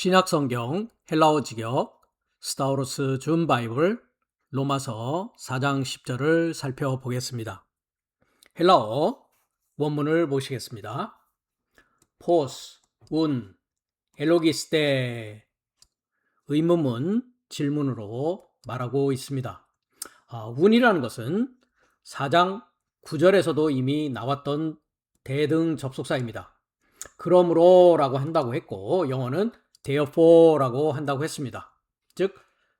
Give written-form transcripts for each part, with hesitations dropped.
신약성경 헬라어 직역 스타우로스 준 바이블 로마서 4장 10절을 살펴보겠습니다. 헬라어 원문을 보시겠습니다. 포스, 운, 엘로기스테 의문문 질문으로 말하고 있습니다. 운이라는 것은 4장 9절에서도 이미 나왔던 대등 접속사입니다. 그러므로 라고 한다고 했고 영어는 therefore라고 한다고 했습니다. 즉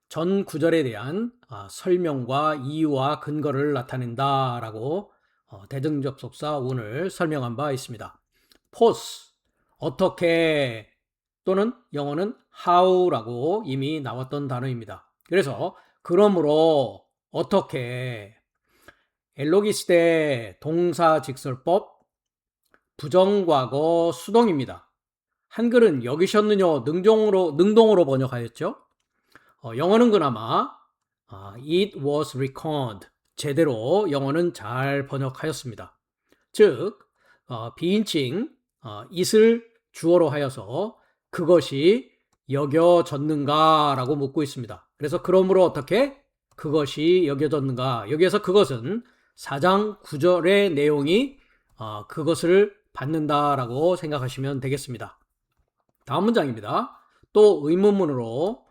전 구절에 대한 설명과 이유와 근거를 나타낸다 라고 대등 접속사 운을 설명한 바 있습니다. pos 어떻게 또는 영어는 how라고 이미 나왔던 단어입니다. 그래서 그러므로 어떻게 엘로기스테 동사 직설법 부정과거 수동입니다. 한글은 여기셨느냐 능동으로 번역하였죠. 영어는 그나마 it was reckoned 제대로 영어는 잘 번역하였습니다. 즉 비인칭 it을 주어로 하여서 그것이 여겨졌는가 라고 묻고 있습니다. 그래서 그러므로 어떻게 그것이 여겨졌는가, 여기에서 그것은 4장 9절의 내용이 그것을 받는다라고 생각하시면 되겠습니다. 다음 문장입니다. 또 의문문으로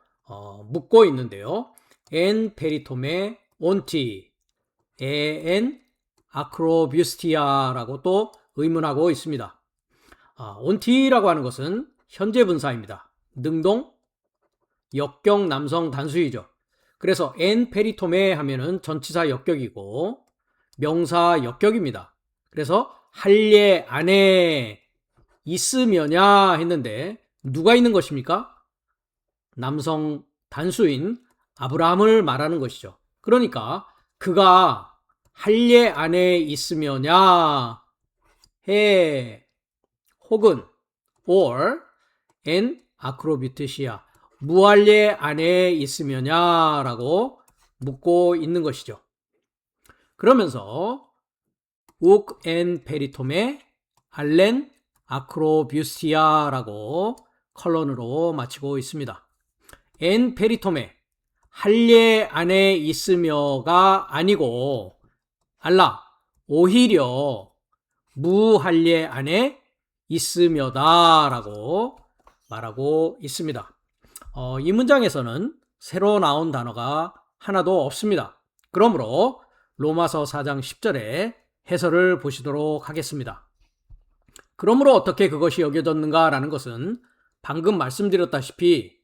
묻고 있는데요. 엔 페리토메 온티 에엔 아크로뷰스티아라고 또 의문하고 있습니다. 온티라고 하는 것은 현재 분사입니다. 능동, 역격 남성 단수이죠. 그래서 엔 페리토메 하면은 전치사 역격이고 명사 역격입니다. 그래서 할례 안에 있으며냐 했는데 누가 있는 것입니까? 남성 단수인 아브라함을 말하는 것이죠. 그러니까 그가 할례 안에 있으며냐 해 혹은 or and 아크로비트시아 무할례 안에 있으며냐 라고 묻고 있는 것이죠. 그러면서 욱 엔 페리토메 알렌 아크로뷰스티아라고 컬런으로 마치고 있습니다. 엔 페리토메 할례 안에 있으며가 아니고 알라 오히려 무할례 안에 있으며다라고 말하고 있습니다. 이 문장에서는 새로 나온 단어가 하나도 없습니다. 그러므로 로마서 4장 10절에 해설을 보시도록 하겠습니다. 그러므로 어떻게 그것이 여겨졌는가 라는 것은 방금 말씀드렸다시피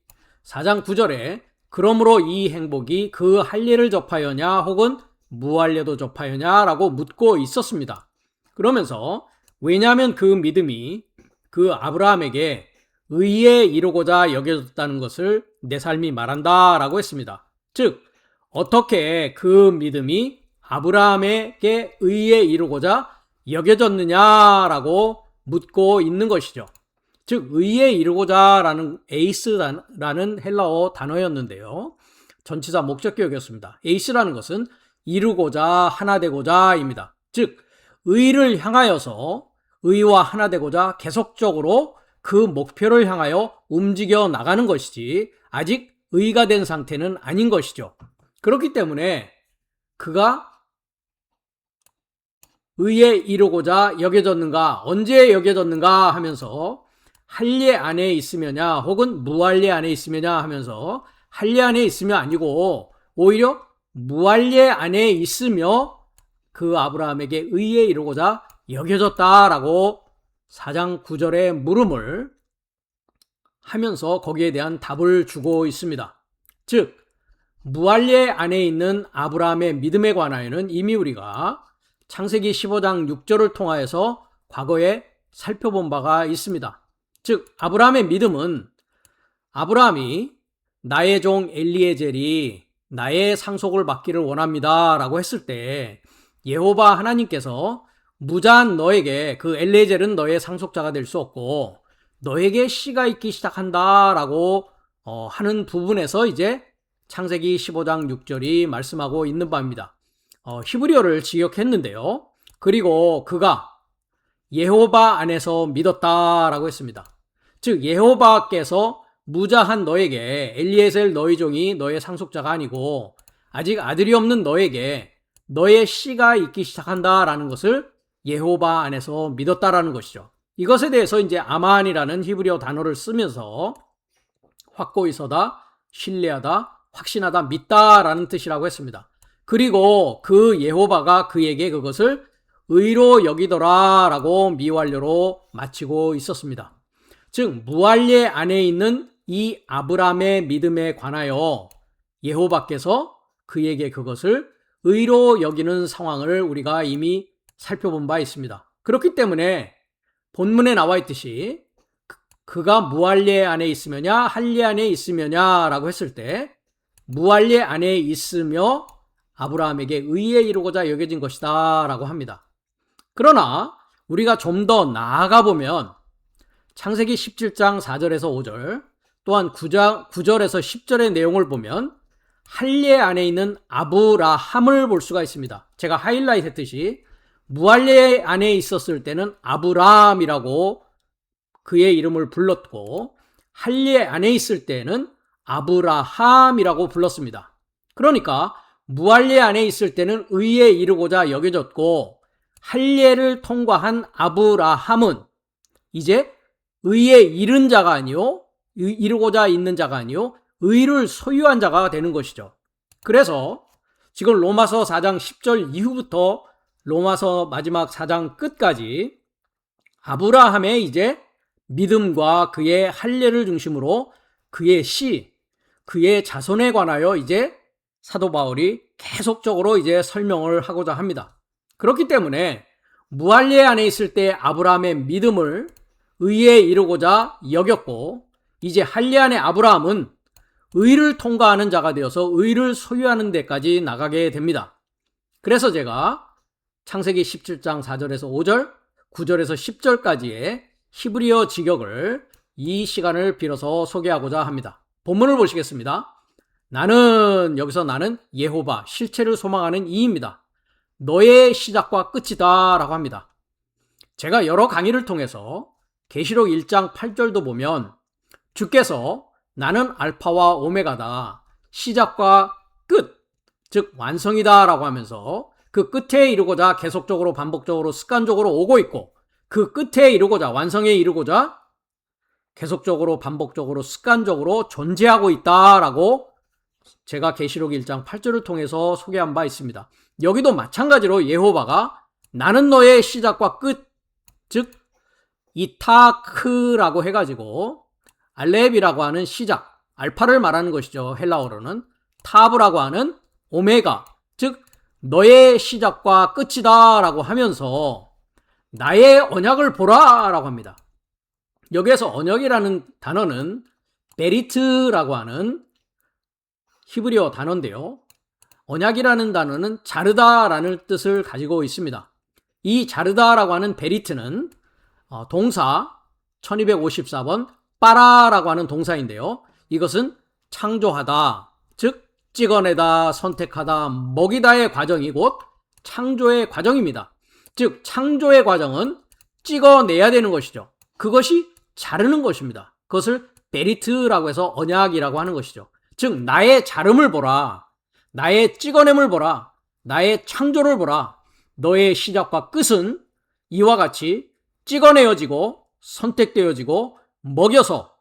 4장 9절에 그러므로 이 행복이 그 할례를 접하여냐 혹은 무할례도 접하여냐 라고 묻고 있었습니다. 그러면서 왜냐하면 그 믿음이 그 아브라함에게 의에 이루고자 여겨졌다는 것을 내 삶이 말한다 라고 했습니다. 즉 어떻게 그 믿음이 아브라함에게 의에 이루고자 여겨졌느냐라고 묻고 있는 것이죠. 즉 의에 이루고자 라는 에이스라는 헬라어 단어였는데요. 전치사 목적격이었습니다. 에이스라는 것은 이루고자 하나 되고자 입니다. 즉 의를 향하여서 의와 하나 되고자 계속적으로 그 목표를 향하여 움직여 나가는 것이지 아직 의가 된 상태는 아닌 것이죠. 그렇기 때문에 그가 의에 이루고자 여겨졌는가, 언제 여겨졌는가 하면서 할례 안에 있으며냐 혹은 무할례 안에 있으며냐 하면서 할례 안에 있으며 아니고 오히려 무할례 안에 있으며 그 아브라함에게 의에 이루고자 여겨졌다라고 4장 9절의 물음을 하면서 거기에 대한 답을 주고 있습니다. 즉 무할례 안에 있는 아브라함의 믿음에 관하여는 이미 우리가 창세기 15장 6절을 통하여서 과거에 살펴본 바가 있습니다. 즉 아브라함의 믿음은 아브라함이 나의 종 엘리에젤이 나의 상속을 받기를 원합니다 라고 했을 때 여호와 하나님께서 무자한 너에게 그 엘리에젤은 너의 상속자가 될 수 없고 너에게 씨가 있기 시작한다 라고 하는 부분에서 이제 창세기 15장 6절이 말씀하고 있는 바입니다. 히브리어를 직역했는데요. 그리고 그가 여호와 안에서 믿었다라고 했습니다. 즉 여호와께서 무자한 너에게 엘리에셀 너희 종이 너의 상속자가 아니고 아직 아들이 없는 너에게 너의 씨가 있기 시작한다라는 것을 여호와 안에서 믿었다라는 것이죠. 이것에 대해서 이제 아만이라는 히브리어 단어를 쓰면서 확고히 서다, 신뢰하다, 확신하다, 믿다라는 뜻이라고 했습니다. 그리고 그 여호와가 그에게 그것을 의로 여기더라라고 미완료로 마치고 있었습니다. 즉 무할례 안에 있는 이 아브라함의 믿음에 관하여 여호와께서 그에게 그것을 의로 여기는 상황을 우리가 이미 살펴본 바 있습니다. 그렇기 때문에 본문에 나와 있듯이 그가 무할례 안에 있으며냐 할례 안에 있으며냐라고 했을 때 무할례 안에 있으며 아브라함에게 의에 이루고자 여겨진 것이다 라고 합니다. 그러나 우리가 좀 더 나아가 보면 창세기 17장 4절에서 5절 또한 9절에서 10절의 내용을 보면 할례 안에 있는 아브라함을 볼 수가 있습니다. 제가 하이라이트 했듯이 무할례 안에 있었을 때는 아브람이라고 그의 이름을 불렀고 할례 안에 있을 때는 아브라함이라고 불렀습니다. 그러니까 무할례 안에 있을 때는 의에 이르고자 여겨졌고 할례를 통과한 아브라함은 이제 의에 이른 자가 아니요 이루고자 있는 자가 아니요 의를 소유한 자가 되는 것이죠. 그래서 지금 로마서 4장 10절 이후부터 로마서 마지막 4장 끝까지 아브라함의 이제 믿음과 그의 할례를 중심으로 그의 씨, 그의 자손에 관하여 이제 사도 바울이 계속적으로 이제 설명을 하고자 합니다. 그렇기 때문에 무할례 안에 있을 때 아브라함의 믿음을 의에 이루고자 여겼고 이제 할례 안에 아브라함은 의를 통과하는 자가 되어서 의를 소유하는 데까지 나가게 됩니다. 그래서 제가 창세기 17장 4절에서 5절, 9절에서 10절까지의 히브리어 직역을 이 시간을 빌어서 소개하고자 합니다. 본문을 보시겠습니다. 여기서 나는 여호와 실체를 소망하는 이입니다. 너의 시작과 끝이다 라고 합니다. 제가 여러 강의를 통해서 계시록 1장 8절도 보면 주께서 나는 알파와 오메가다 시작과 끝, 즉 완성이다 라고 하면서 그 끝에 이르고자 계속적으로 반복적으로 습관적으로 오고 있고 그 끝에 이르고자 완성에 이르고자 계속적으로 반복적으로 습관적으로 존재하고 있다라고 제가 계시록 1장 8절을 통해서 소개한 바 있습니다. 여기도 마찬가지로 여호와가 나는 너의 시작과 끝, 즉 이타크라고 해가지고 알렙이라고 하는 시작, 알파를 말하는 것이죠. 헬라어로는 타브라고 하는 오메가, 즉 너의 시작과 끝이다 라고 하면서 나의 언약을 보라 라고 합니다. 여기에서 언약이라는 단어는 베리트라고 하는 히브리어 단어인데요. 언약이라는 단어는 자르다라는 뜻을 가지고 있습니다. 이 자르다라고 하는 베리트는 동사 1254번 빠라라고 하는 동사인데요. 이것은 창조하다, 즉 찍어내다, 선택하다, 먹이다의 과정이 곧 창조의 과정입니다. 즉 창조의 과정은 찍어내야 되는 것이죠. 그것이 자르는 것입니다. 그것을 베리트라고 해서 언약이라고 하는 것이죠. 즉 나의 자름을 보라, 나의 찍어냄을 보라, 나의 창조를 보라. 너의 시작과 끝은 이와 같이 찍어내어지고 선택되어지고 먹여서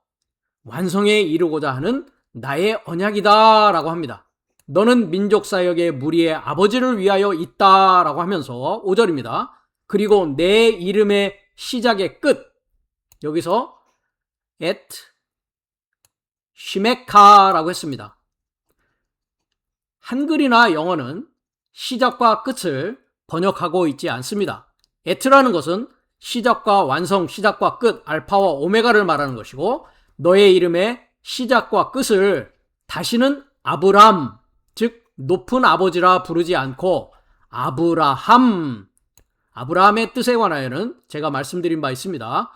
완성에 이르고자 하는 나의 언약이다 라고 합니다. 너는 민족사역의 무리의 아버지를 위하여 있다 라고 하면서 5절입니다. 그리고 내 이름의 시작의 끝, 여기서 et 시메카라고 했습니다. 한글이나 영어는 시작과 끝을 번역하고 있지 않습니다. et라는 것은 시작과 완성, 시작과 끝, 알파와 오메가를 말하는 것이고 너의 이름의 시작과 끝을 다시는 아브람, 즉 높은 아버지라 부르지 않고 아브라함, 아브라함의 뜻에 관하여는 제가 말씀드린 바 있습니다.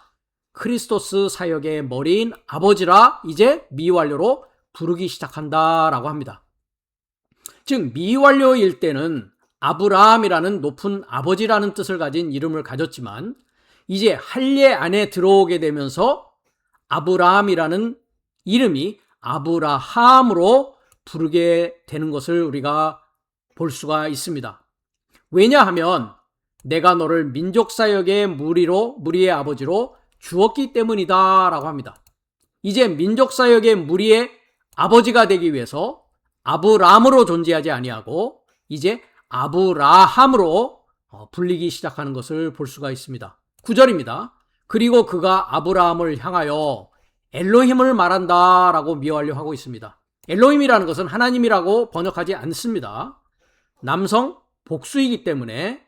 크리스토스 사역의 머리인 아버지라 이제 미완료로 부르기 시작한다라고 합니다. 즉 미완료일 때는 아브라함이라는 높은 아버지라는 뜻을 가진 이름을 가졌지만 이제 할례 안에 들어오게 되면서 아브라함이라는 이름이 아브라함으로 부르게 되는 것을 우리가 볼 수가 있습니다. 왜냐하면 내가 너를 민족사역의 무리의 아버지로 주었기 때문이다 라고 합니다. 이제 민족사역의 무리의 아버지가 되기 위해서 아브람으로 존재하지 아니하고 이제 아브라함으로 불리기 시작하는 것을 볼 수가 있습니다. 9절입니다. 그리고 그가 아브라함을 향하여 엘로힘을 말한다 라고 미워하려 하고 있습니다. 엘로힘이라는 것은 하나님이라고 번역하지 않습니다. 남성 복수이기 때문에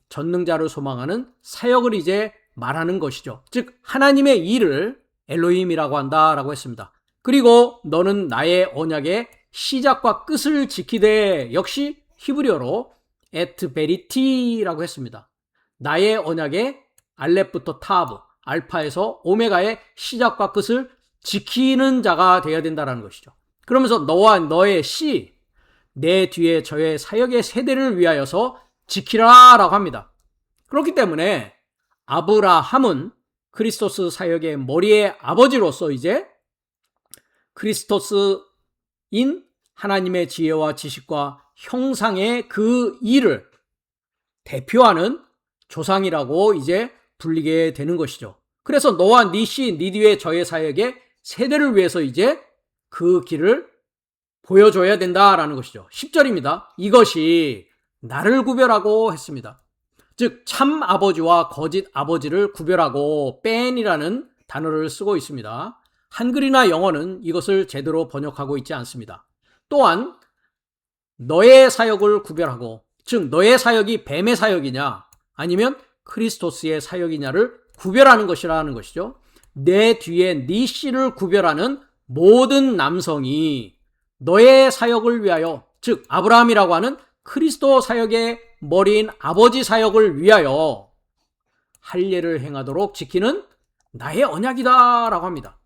전능자를 소망하는 사역을 이제 말하는 것이죠. 즉 하나님의 일을 엘로힘이라고 한다라고 했습니다. 그리고 너는 나의 언약의 시작과 끝을 지키되, 역시 히브리어로 에트베리티라고 했습니다. 나의 언약의 알렙부터 타브, 알파에서 오메가의 시작과 끝을 지키는 자가 되어야 된다는 것이죠. 그러면서 너와 너의 씨, 내 뒤에 저의 사역의 세대를 위하여서 지키라 라고 합니다. 그렇기 때문에 아브라함은 크리스토스 사역의 머리의 아버지로서 이제 크리스토스인 하나님의 지혜와 지식과 형상의 그 일을 대표하는 조상이라고 이제 불리게 되는 것이죠. 그래서 너와 네 씨, 네 뒤에 저의 사역의 세대를 위해서 이제 그 길을 보여줘야 된다라는 것이죠. 10절입니다. 이것이 나를 구별하고 했습니다. 즉 참 아버지와 거짓 아버지를 구별하고 뺀이라는 단어를 쓰고 있습니다. 한글이나 영어는 이것을 제대로 번역하고 있지 않습니다. 또한 너의 사역을 구별하고, 즉 너의 사역이 뱀의 사역이냐 아니면 크리스토스의 사역이냐를 구별하는 것이라는 것이죠. 내 뒤에 네 씨를 구별하는 모든 남성이 너의 사역을 위하여, 즉 아브라함이라고 하는 크리스도 사역의 머리인 아버지 사역을 위하여 할례를 행하도록 지키는 나의 언약이다 라고 합니다.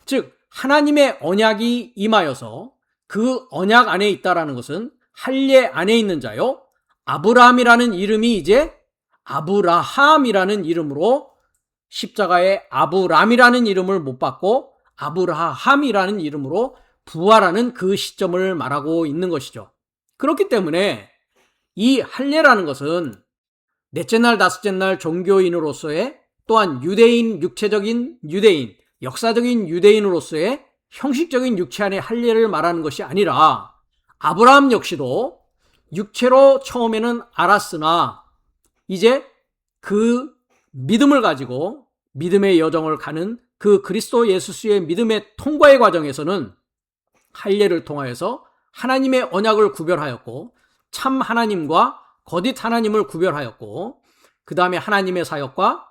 즉 하나님의 언약이 임하여서 그 언약 안에 있다라는 것은 할례 안에 있는 자요, 아브라함이라는 이름이 이제 아브라함이라는 이름으로 십자가에 아브람이라는 이름을 못 받고 아브라함이라는 이름으로 부활하는 그 시점을 말하고 있는 것이죠. 그렇기 때문에 이 할례라는 것은 넷째 날, 다섯째 날 종교인으로서의, 또한 유대인, 육체적인 유대인, 역사적인 유대인으로서의 형식적인 육체 안의 할례를 말하는 것이 아니라 아브라함 역시도 육체로 처음에는 알았으나 이제 그 믿음을 가지고 믿음의 여정을 가는 그 그리스도 예수의 믿음의 통과의 과정에서는 할례를 통하여서 하나님의 언약을 구별하였고 참 하나님과 거짓 하나님을 구별하였고 그 다음에 하나님의 사역과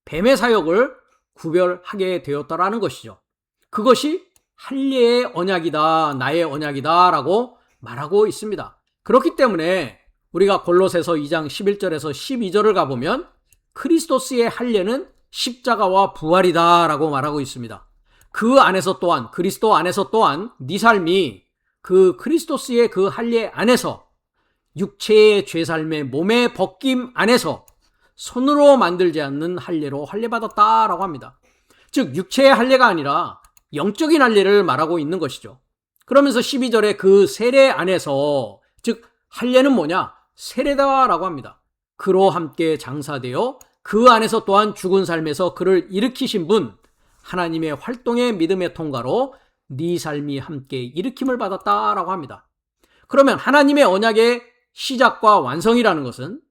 뱀의 사역을 구별하게 되었다라는 것이죠. 그것이 할례의 언약이다, 나의 언약이다 라고 말하고 있습니다. 그렇기 때문에 우리가 골로새서 2장 11절에서 12절을 가보면 크리스토스의 할례는 십자가와 부활이다 라고 말하고 있습니다. 그 안에서 또한, 그리스도 안에서 또한 네 삶이 그 크리스토스의 그 할례 안에서 육체의 죄삶의 몸의 벗김 안에서 손으로 만들지 않는 할례로 할례받았다라고 합니다. 즉 육체의 할례가 아니라 영적인 할례를 말하고 있는 것이죠. 그러면서 12절에 그 세례 안에서, 즉 할례는 뭐냐? 세례다라고 합니다. 그로 함께 장사되어 그 안에서 또한 죽은 삶에서 그를 일으키신 분, 하나님의 활동의 믿음의 통과로 네 삶이 함께 일으킴을 받았다라고 합니다. 그러면 하나님의 언약의 시작과 완성이라는 것은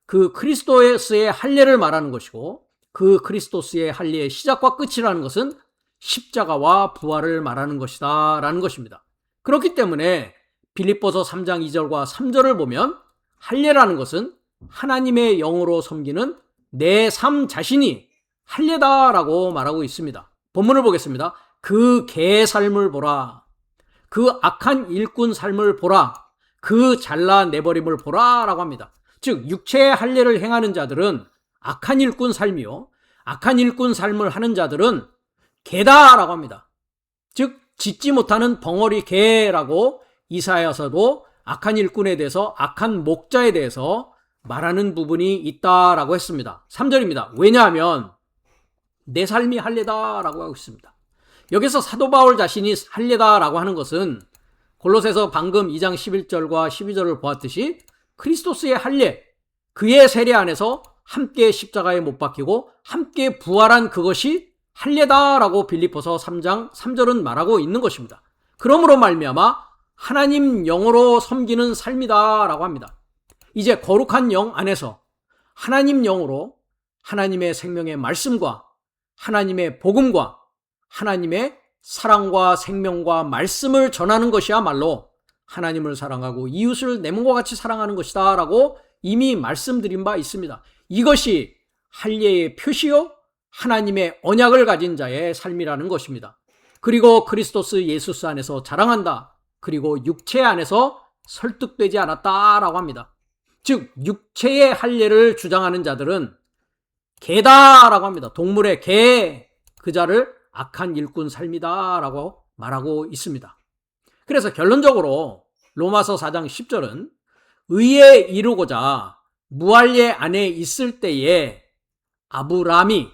그 크리스토스의 할례를 말하는 것이고 그 크리스토스의 할례의 시작과 끝이라는 것은 십자가와 부활을 말하는 것이다 라는 것입니다. 그렇기 때문에 빌립보서 3장 2절과 3절을 보면 할례라는 것은 하나님의 영으로 섬기는 내 삶 자신이 할례다라고 말하고 있습니다. 본문을 보겠습니다. 그 개 삶을 보라. 그 악한 일꾼 삶을 보라. 그 잘라내버림을 보라 라고 합니다. 즉 육체의 할례를 행하는 자들은 악한 일꾼 삶이요, 악한 일꾼 삶을 하는 자들은 개다라고 합니다. 즉 짖지 못하는 벙어리 개라고 이사야서도 악한 일꾼에 대해서, 악한 목자에 대해서 말하는 부분이 있다라고 했습니다. 3절입니다. 왜냐하면 내 삶이 할례다라고 하고 있습니다. 여기서 사도 바울 자신이 할례다라고 하는 것은 골로새서 방금 2장 11절과 12절을 보았듯이 그리스도스의 할례, 그의 세례 안에서 함께 십자가에 못 박히고 함께 부활한 그것이 할례다라고 빌립보서 3장 3절은 말하고 있는 것입니다. 그러므로 말미암아 하나님 영으로 섬기는 삶이다라고 합니다. 이제 거룩한 영 안에서 하나님 영으로 하나님의 생명의 말씀과 하나님의 복음과 하나님의 사랑과 생명과 말씀을 전하는 것이야말로 하나님을 사랑하고 이웃을 내 몸과 같이 사랑하는 것이다 라고 이미 말씀드린 바 있습니다. 이것이 할례의 표시요 하나님의 언약을 가진 자의 삶이라는 것입니다. 그리고 그리스도스 예수스 안에서 자랑한다. 그리고 육체 안에서 설득되지 않았다라고 합니다. 즉 육체의 할례를 주장하는 자들은 개다라고 합니다. 동물의 개, 그 자를 악한 일꾼 삶이다라고 말하고 있습니다. 그래서 결론적으로 로마서 4장 10절은 의에 이루고자 무할례 안에 있을 때에 아브라함이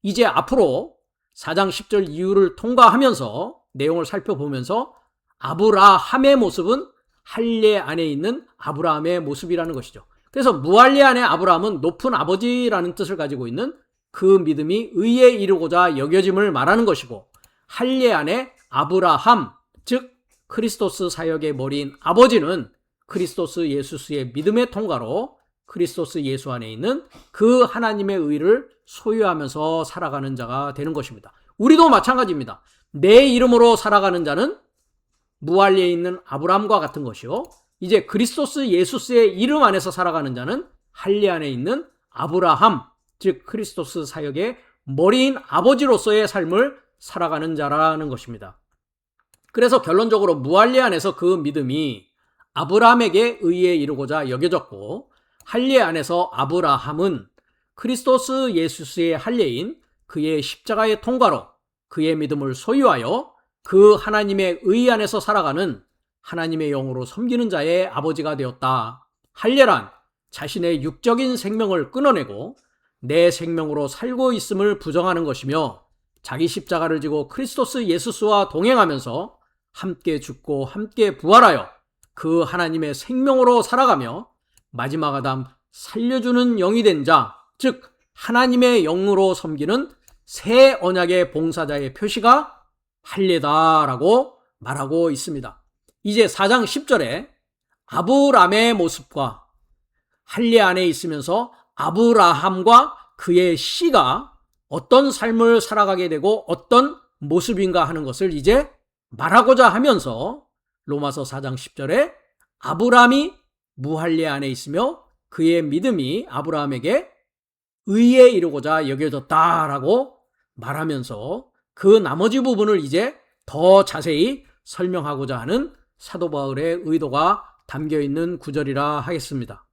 이제 앞으로 4장 10절 이유를 통과하면서 내용을 살펴보면서 아브라함의 모습은 할례 안에 있는 아브라함의 모습이라는 것이죠. 그래서 무할례 안에 아브라함은 높은 아버지라는 뜻을 가지고 있는 그 믿음이 의에 이르고자 여겨짐을 말하는 것이고, 할례 안에 아브라함, 즉 크리스토스 사역의 머리인 아버지는 크리스토스 예수스의 믿음의 통과로 크리스토스 예수 안에 있는 그 하나님의 의를 소유하면서 살아가는 자가 되는 것입니다. 우리도 마찬가지입니다. 내 이름으로 살아가는 자는 무할례에 있는 아브라함과 같은 것이요, 이제 그리스토스 예수스의 이름 안에서 살아가는 자는 할례 안에 있는 아브라함, 즉 크리스토스 사역의 머리인 아버지로서의 삶을 살아가는 자라는 것입니다. 그래서 결론적으로 무할례 안에서 그 믿음이 아브라함에게 의에 이르고자 여겨졌고, 할례 안에서 아브라함은 크리스토스 예수스의 할례인 그의 십자가의 통과로 그의 믿음을 소유하여 그 하나님의 의 안에서 살아가는 하나님의 영으로 섬기는 자의 아버지가 되었다. 할례란 자신의 육적인 생명을 끊어내고 내 생명으로 살고 있음을 부정하는 것이며, 자기 십자가를 지고 크리스토스 예수스와 동행하면서 함께 죽고 함께 부활하여 그 하나님의 생명으로 살아가며 마지막 아담 살려주는 영이 된 자, 즉 하나님의 영으로 섬기는 새 언약의 봉사자의 표시가 할례다라고 말하고 있습니다. 이제 4장 10절에 아브라함의 모습과 할례 안에 있으면서 아브라함과 그의 씨가 어떤 삶을 살아가게 되고 어떤 모습인가 하는 것을 이제 말하고자 하면서 로마서 4장 10절에 아브라함이 무할례 안에 있으며 그의 믿음이 아브라함에게 의에 이르고자 여겨졌다라고 말하면서 그 나머지 부분을 이제 더 자세히 설명하고자 하는 사도 바울의 의도가 담겨 있는 구절이라 하겠습니다.